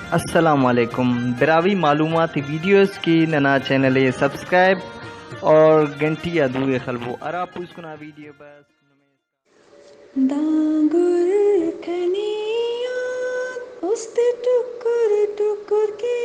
अस्सलामुअलैकुम बिरावी मालूमाती वीडियोस की नना चैनल सब्सक्राइब और घंटी अदूए खलबो अरा पुस्कुना वीडियो बस दांगुर खनिया उस्ते टुकुर टुकुर के